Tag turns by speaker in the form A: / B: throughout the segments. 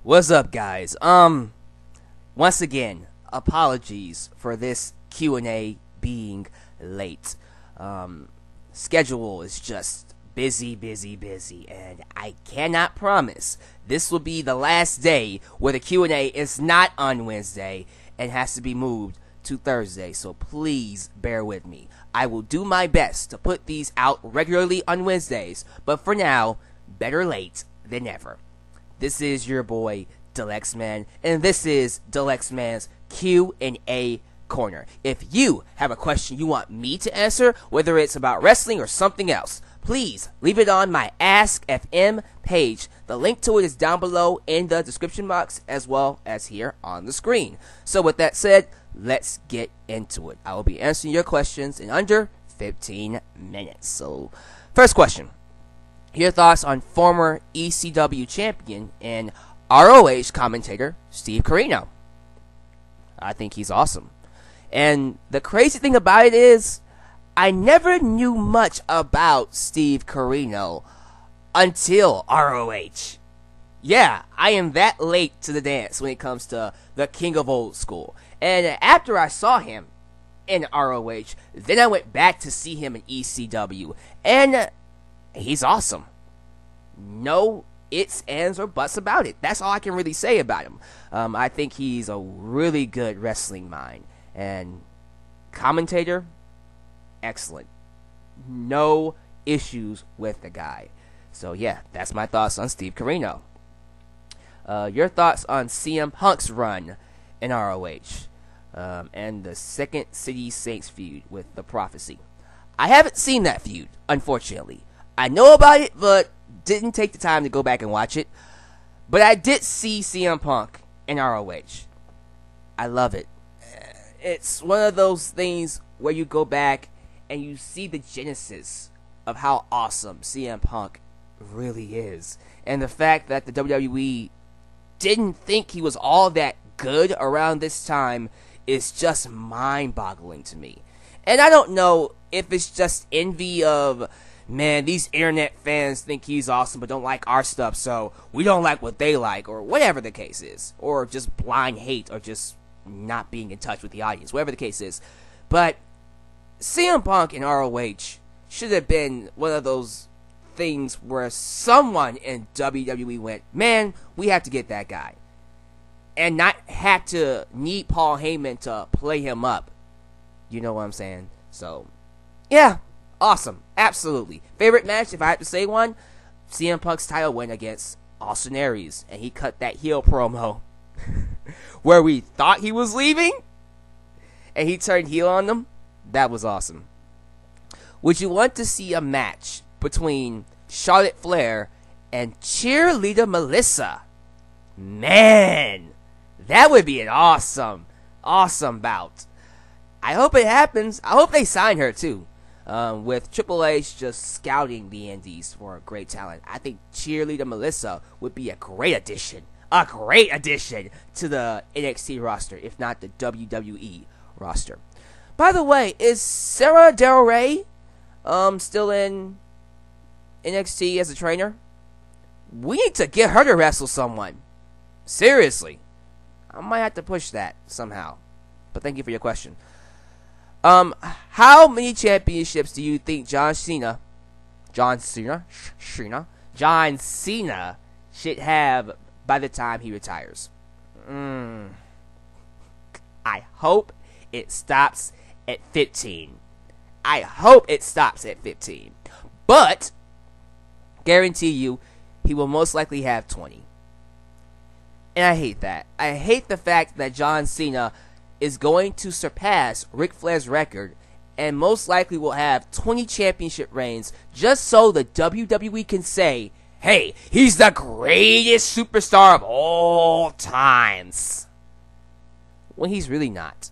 A: What's up, guys? Once again, apologies for this Q&A being late. Schedule is just busy, and I cannot promise this will be the last day where the Q&A is not on Wednesday and has to be moved to Thursday, so please bear with me. I will do my best to put these out regularly on Wednesdays, but for now, better late than never. This is your boy Dalyxman, and this is Dalyxman's Q&A Corner. If you have a question you want me to answer, whether it's about wrestling or something else, please leave it on my Ask FM page. The link to it is down below in the description box as well as here on the screen. So with that said, let's get into it. I will be answering your questions in under 15 minutes. So, first question. Your thoughts on former ECW champion and ROH commentator Steve Corino. I think he's awesome. And the crazy thing about it is, I never knew much about Steve Corino until ROH. Yeah, I am that late to the dance when it comes to the king of old school. And after I saw him in ROH, then I went back to see him in ECW. And he's awesome. No ifs, ands, or buts about it. That's all I can really say about him. I think he's a really good wrestling mind. And commentator, excellent. No issues with the guy. So yeah, that's my thoughts on Steve Corino. Your thoughts on CM Punk's run in ROH and the Second City Saints feud with The Prophecy. I haven't seen that feud, unfortunately. I know about it, but didn't take the time to go back and watch it. But I did see CM Punk in ROH. I love it. It's one of those things where you go back and you see the genesis of how awesome CM Punk really is. And the fact that the WWE didn't think he was all that good around this time is just mind-boggling to me. And I don't know if it's just envy of, man, these internet fans think he's awesome but don't like our stuff, so we don't like what they like, or whatever the case is. Or just blind hate, or just not being in touch with the audience, whatever the case is. But CM Punk in ROH should have been one of those things where someone in WWE went, man, we have to get that guy. And not have to need Paul Heyman to play him up. You know what I'm saying? So, yeah, awesome. Absolutely. Favorite match, if I had to say one, CM Punk's title win against Austin Aries. And he cut that heel promo where we thought he was leaving and he turned heel on them. That was awesome. Would you want to see a match between Charlotte Flair and cheerleader Melissa? Man, that would be an awesome bout. I hope it happens. I hope they sign her too. With Triple H just scouting the indies for great talent, I think cheerleader Melissa would be a great addition. A great addition to the NXT roster, if not the WWE roster. By the way, is Sarah Del Rey still in NXT as a trainer? We need to get her to wrestle someone. Seriously. I might have to push that somehow. But thank you for your question. How many championships do you think John Cena should have by the time he retires? I hope it stops at 15. I hope it stops at 15. But guarantee you he will most likely have 20. And I hate that. I hate the fact that John Cena is going to surpass Ric Flair's record and most likely will have 20 championship reigns just so the WWE can say, hey, he's the greatest superstar of all times. When he's really not.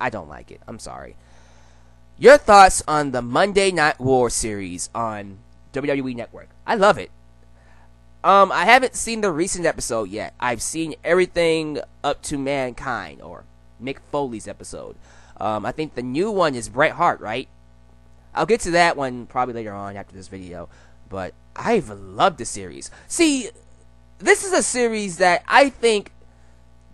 A: I don't like it. I'm sorry. Your thoughts on the Monday Night War series on WWE Network? I love it. I haven't seen the recent episode yet. I've seen everything up to Mankind, or Mick Foley's episode. I think the new one is Bret Hart, right? I'll get to that one probably later on after this video. But I've loved the series. See, this is a series that I think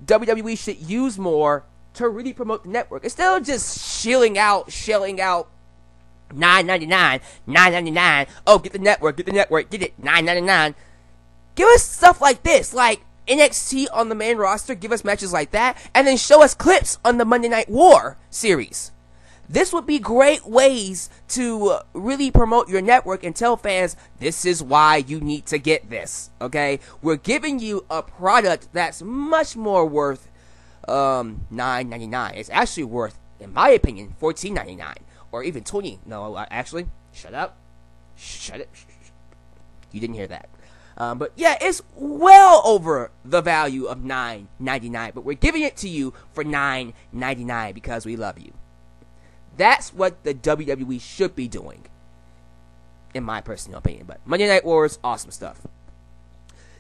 A: WWE should use more to really promote the network. Instead of just shelling out $9.99. Oh, get the network, get it, $9.99. Give us stuff like this, like NXT on the main roster, give us matches like that, and then show us clips on the Monday Night War series. This would be great ways to really promote your network and tell fans, this is why you need to get this, okay? We're giving you a product that's much more worth $9.99. It's actually worth, in my opinion, $14.99 or even $20. No, actually, shut up. Shut it. You didn't hear that. But yeah, it's well over the value of $9.99, but we're giving it to you for $9.99 because we love you. That's what the WWE should be doing, in my personal opinion. But Monday Night Wars, awesome stuff.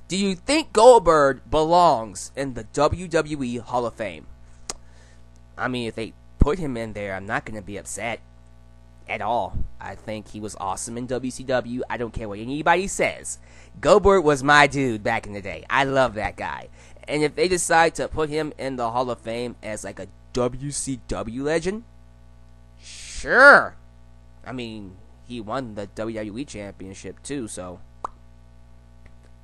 A: Do you think Goldberg belongs in the WWE Hall of Fame? I mean, if they put him in there, I'm not going to be upset at all. I think he was awesome in WCW. I don't care what anybody says. Goldberg was my dude back in the day. I love that guy. And if they decide to put him in the Hall of Fame as like a WCW legend, sure. I mean, he won the WWE Championship too, so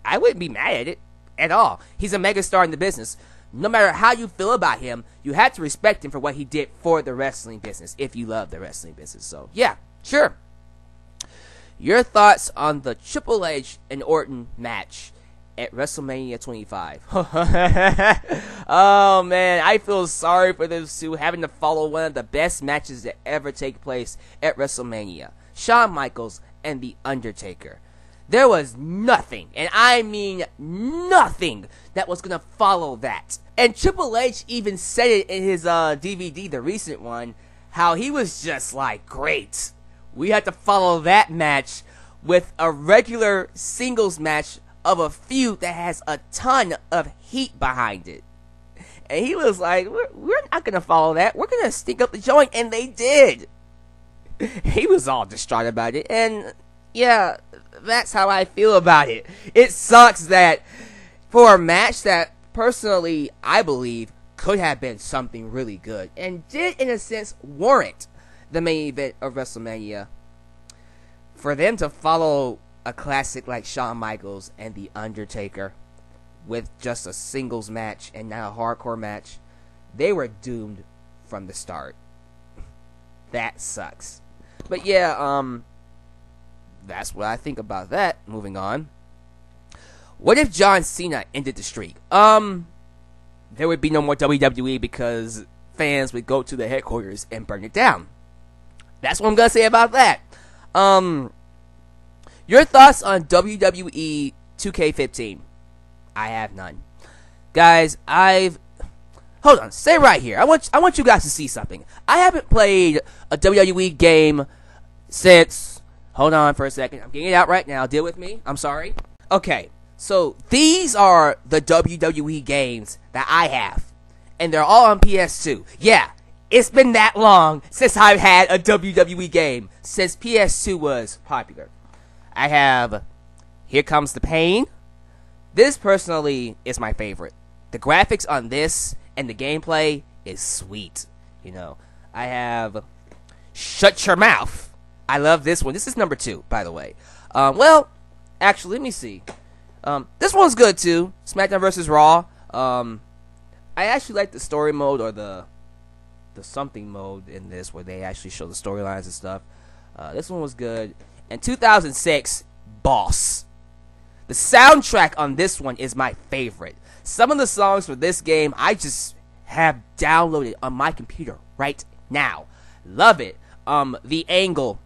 A: I wouldn't be mad at it at all. He's a megastar in the business. No matter how you feel about him, you have to respect him for what he did for the wrestling business, if you love the wrestling business. So, yeah, sure. Your thoughts on the Triple H and Orton match at WrestleMania 25. Oh, man, I feel sorry for those two having to follow one of the best matches that ever take place at WrestleMania. Shawn Michaels and The Undertaker. There was nothing, and I mean nothing, that was going to follow that. And Triple H even said it in his DVD, the recent one, how he was just like, great. We had to follow that match with a regular singles match of a feud that has a ton of heat behind it. And he was like, we're not going to follow that. We're going to stink up the joint. And they did. He was all distraught about it. And yeah, that's how I feel about it. It sucks that for a match that personally I believe could have been something really good and did in a sense warrant the main event of WrestleMania, for them to follow a classic like Shawn Michaels and The Undertaker with just a singles match and not a hardcore match, they were doomed from the start. That sucks. But yeah, that's what I think about that. Moving on. What if John Cena ended the streak? There would be no more WWE because fans would go to the headquarters and burn it down. That's what I'm gonna say about that. Your thoughts on WWE 2K15? I have none. Guys, hold on, stay right here. I want you guys to see something. I haven't played a WWE game since, hold on for a second, I'm getting it out right now, deal with me, I'm sorry. Okay, so these are the WWE games that I have, and they're all on PS2. Yeah, it's been that long since I've had a WWE game, since PS2 was popular. I have Here Comes the Pain. This personally is my favorite. The graphics on this and the gameplay is sweet. You know, I have Shut Your Mouth. I love this one. This is number 2, by the way. Well, actually, let me see. This one's good too. SmackDown vs. Raw. I actually like the story mode, or the something mode in this, where they actually show the storylines and stuff. This one was good. And 2006, Boss. The soundtrack on this one is my favorite. Some of the songs for this game I just have downloaded on my computer right now. Love it. The Angle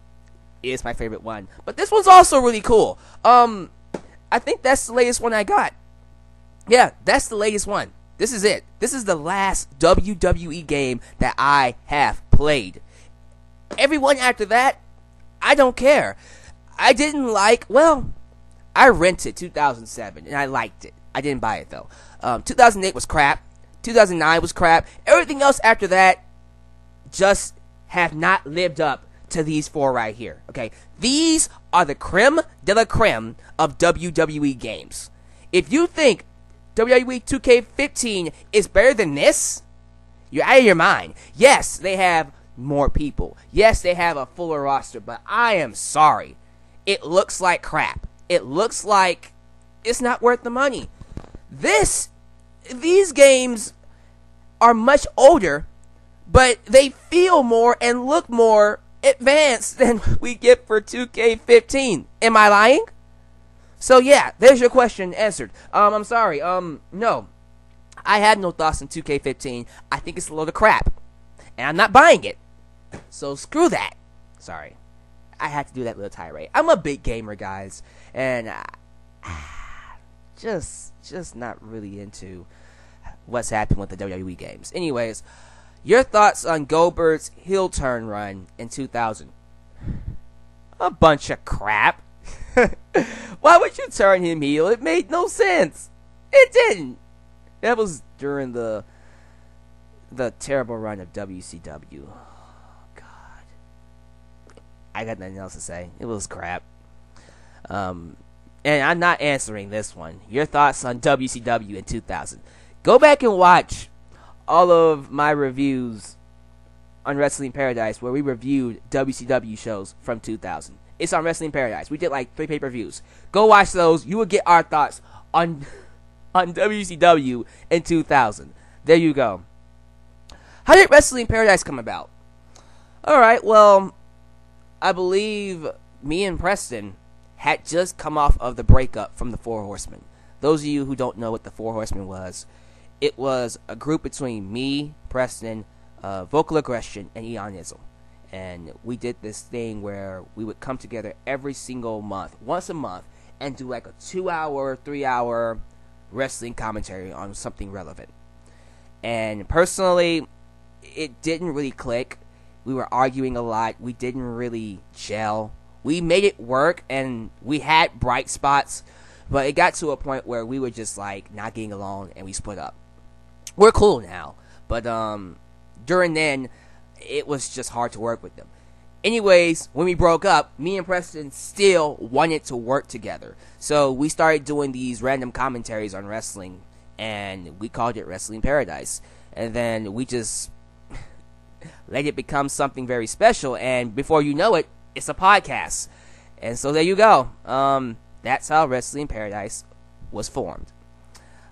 A: is my favorite one. But this one's also really cool. I think that's the latest one I got. Yeah, that's the latest one. This is it. This is the last WWE game that I have played. Everyone after that, I don't care. I didn't like, well, I rented 2007 and I liked it. I didn't buy it though. 2008 was crap. 2009 was crap. Everything else after that just have not lived up to these 4 right here. Okay, these are the creme de la creme of WWE games. If you think WWE 2K15 is better than this, you're out of your mind. Yes, they have more people. Yes, they have a fuller roster, but I am sorry. It looks like crap. It looks like it's not worth the money. These games are much older, but they feel more and look more advanced than we get for 2K15. Am I lying? So yeah, there's your question answered. I'm sorry. No. I have no thoughts on 2K15. I think it's a load of crap. And I'm not buying it. So screw that. Sorry. I had to do that little tirade. I'm a big gamer, guys. And just not really into what's happened with the WWE games. Anyways, your thoughts on Goldberg's heel turn run in 2000. A bunch of crap. Why would you turn him heel? It made no sense. It didn't. That was during the terrible run of WCW. Oh, God. I got nothing else to say. It was crap. And I'm not answering this one. Your thoughts on WCW in 2000. Go back and watch all of my reviews on Wrestling Paradise where we reviewed WCW shows from 2000. It's on Wrestling Paradise. We did like 3 pay-per-views. Go watch those. You will get our thoughts on WCW in 2000. There you go. How did Wrestling Paradise come about? Alright, well, I believe me and Preston had just come off of the breakup from the Four Horsemen. Those of you who don't know what the Four Horsemen was, it was a group between me, Preston, Vocal Aggression, and Eonism. And we did this thing where we would come together every single month, once a month, and do like a 2-hour, 3-hour wrestling commentary on something relevant. And personally, it didn't really click. We were arguing a lot. We didn't really gel. We made it work, and we had bright spots, but it got to a point where we were just like not getting along, and we split up. We're cool now, but during then, it was just hard to work with them. Anyways, when we broke up, me and Preston still wanted to work together. So we started doing these random commentaries on wrestling, and we called it Wrestling Paradise. And then we just let it become something very special, and before you know it, it's a podcast. And so there you go. That's how Wrestling Paradise was formed.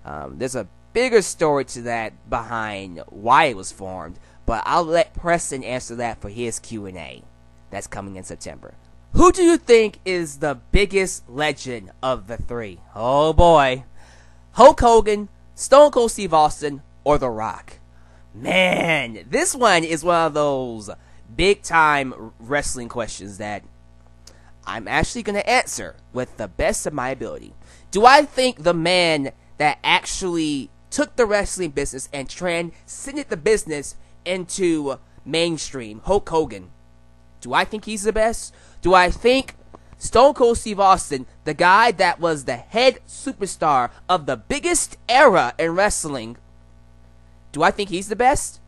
A: There's a bigger story to that behind why it was formed, but I'll let Preston answer that for his Q&A. That's coming in September. Who do you think is the biggest legend of the 3? Oh boy. Hulk Hogan, Stone Cold Steve Austin, or The Rock? Man, this one is one of those big time wrestling questions that I'm actually going to answer with the best of my ability. Do I think the man that actually took the wrestling business and transcended the business into mainstream, Hulk Hogan, do I think he's the best? Do I think Stone Cold Steve Austin, the guy that was the head superstar of the biggest era in wrestling, do I think he's the best?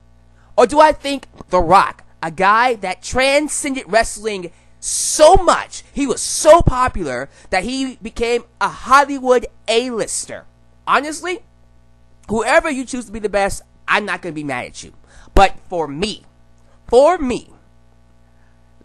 A: Or do I think The Rock, a guy that transcended wrestling so much, he was so popular that he became a Hollywood A-lister? Honestly, whoever you choose to be the best, I'm not going to be mad at you. But for me,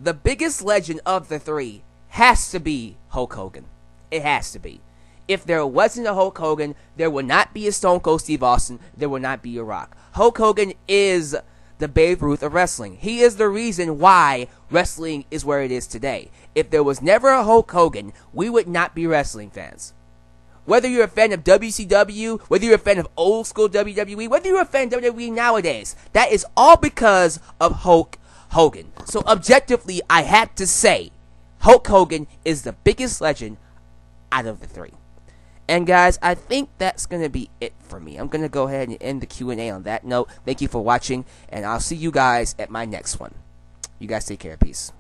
A: the biggest legend of the 3 has to be Hulk Hogan. It has to be. If there wasn't a Hulk Hogan, there would not be a Stone Cold Steve Austin. There would not be a Rock. Hulk Hogan is the Babe Ruth of wrestling. He is the reason why wrestling is where it is today. If there was never a Hulk Hogan, we would not be wrestling fans. Whether you're a fan of WCW, whether you're a fan of old school WWE, whether you're a fan of WWE nowadays, that is all because of Hulk Hogan. So objectively, I have to say, Hulk Hogan is the biggest legend out of the 3. And guys, I think that's going to be it for me. I'm going to go ahead and end the Q&A on that note. Thank you for watching, and I'll see you guys at my next one. You guys take care. Peace.